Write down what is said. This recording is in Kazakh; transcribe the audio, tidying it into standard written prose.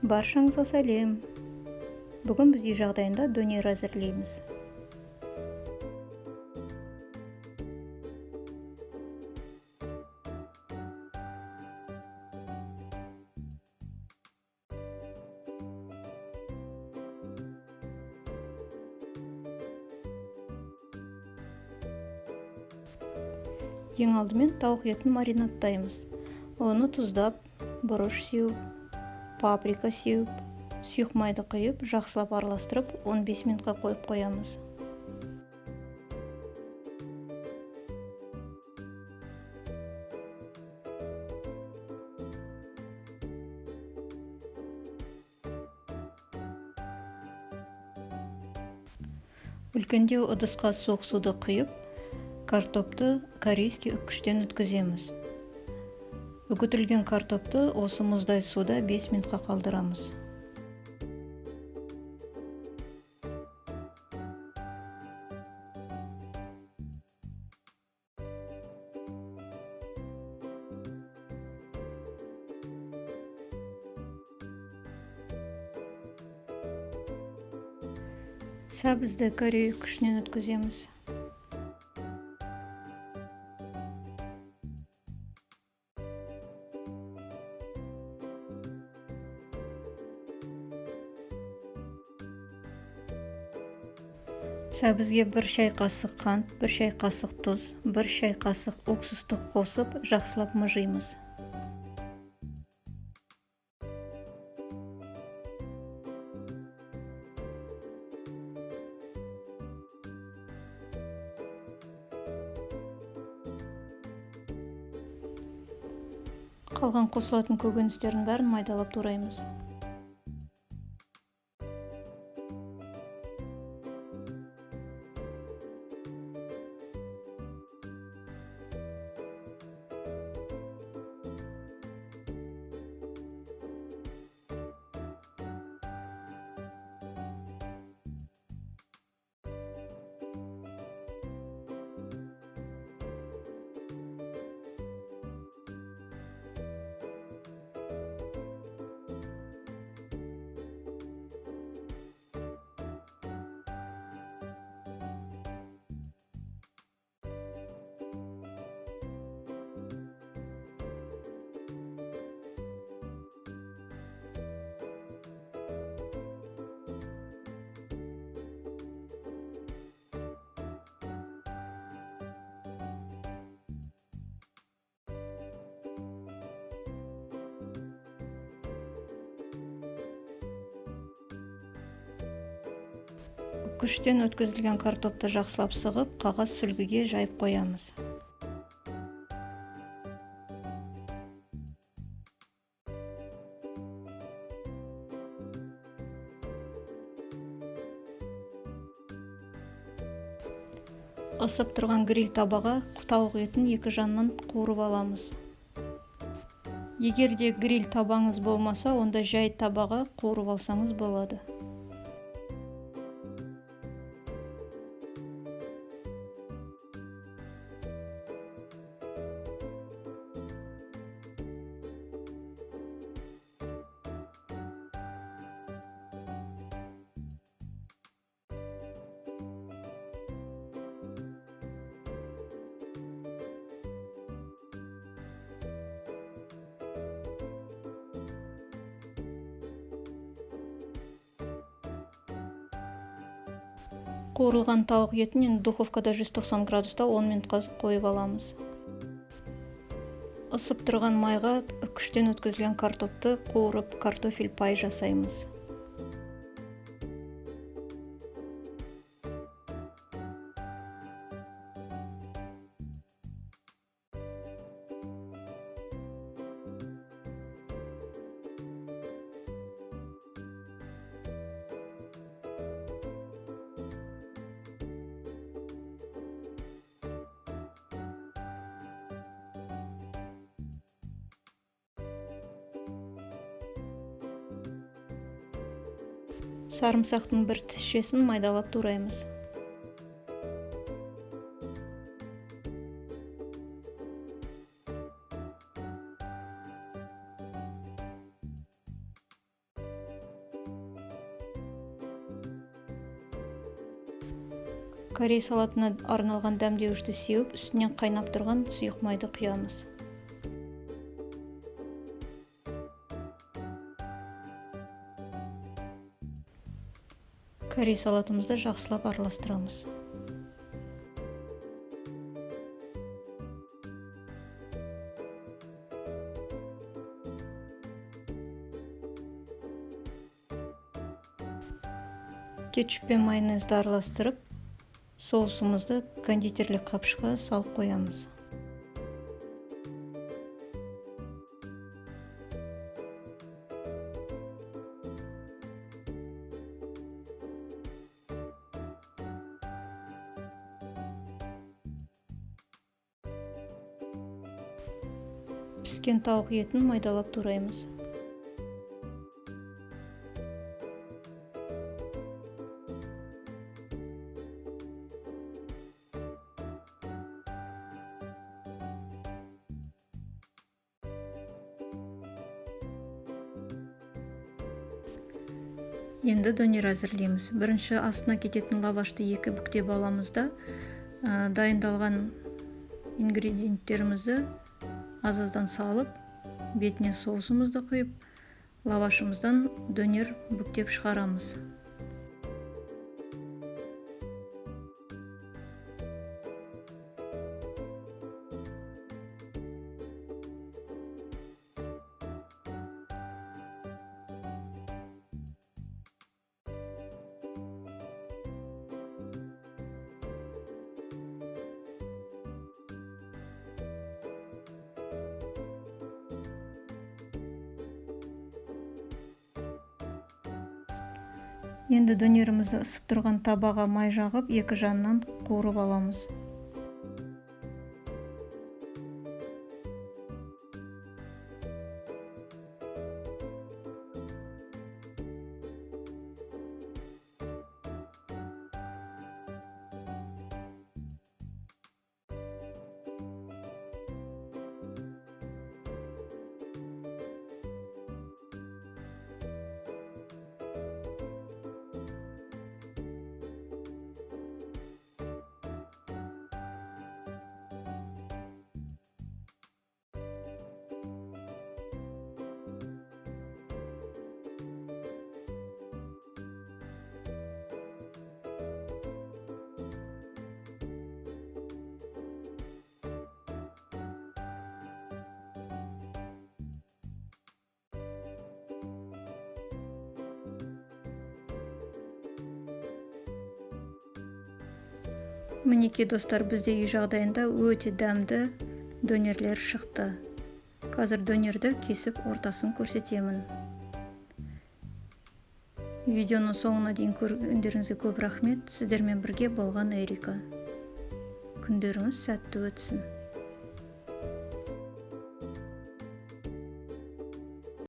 Баршаңызға сәлем. Бүгін біз үй жағдайында дөнер әзірлейміз. Ең алдымен тауық етін маринадтаймыз. Оны тұздап, бұрыш сеуіп, паприка сеуіп, сұйық майды құйып, жақсылап араластырып, 15 минутқа қойып қоямыз. Үлкендеу ыдысқа суық суды құйып, картопты корейский үккіштен өткіземіз. Үгітілген картопты осы мұздай суда 5 минутқа қалдырамыз. Сәбізді корей үккішінен өткіземіз. Сәбізге 1 шай қасық қант, 1 шай қасық тұз, 1 шай қасық уксусты қосып, жақсылап мыжимыз. Қалған қосылатын көкөністердің бәрін майдалап тураймыз. Үккіштен өткізілген картопты жақсылап сығып, қағаз сүлгіге жайып қоямыз. Ысып тұрған гриль табаға тауық етін екі жанынан қуырып аламыз. Егер де гриль табаңыз болмаса, онда жай табаға қуырып алсаңыз болады. Қуырылған тауық етін духовкада 190 градуста 10 минутқа қойып аламыз. Isып тұрған майға үккіштен өткізілген картопты қуырып, картофель пай жасаймыз. Сарымсақтың бір тісшесін майдалап тураймыз. Корей салатына арналған дәмдеуішті сеуіп, үстінен қайнап тұрған сұйық майды құямыз. Корей салатымызды жақсылап араластырамыз. Кетчуп пен майонезді араластырып, соусымызды кондитерлік қапшыққа салып қоямыз. Піскен тауық етін майдалап тураймыз. Енді донер әзірлейміз. Бірінші астына кететін лавашты екі бүктеп аламыз да, дайындалған ингредиенттерімізді аз-аздан салып, бетіне соусымызды құйып, лавашымыздан донер бүктеп шығарамыз. Енді донерімізді ысып тұрған табаға май жағып, екі жанынан қуырып аламыз. Мінекей достар, бізде үй жағдайында өте дәмді донерлер шықты. Қазір донерді кесіп ортасын көрсетемін. Видеоның соңына дейін көргендеріңізге көп рахмет. Сіздермен бірге болған Эрика. Күндеріңіз сәтті өтсін.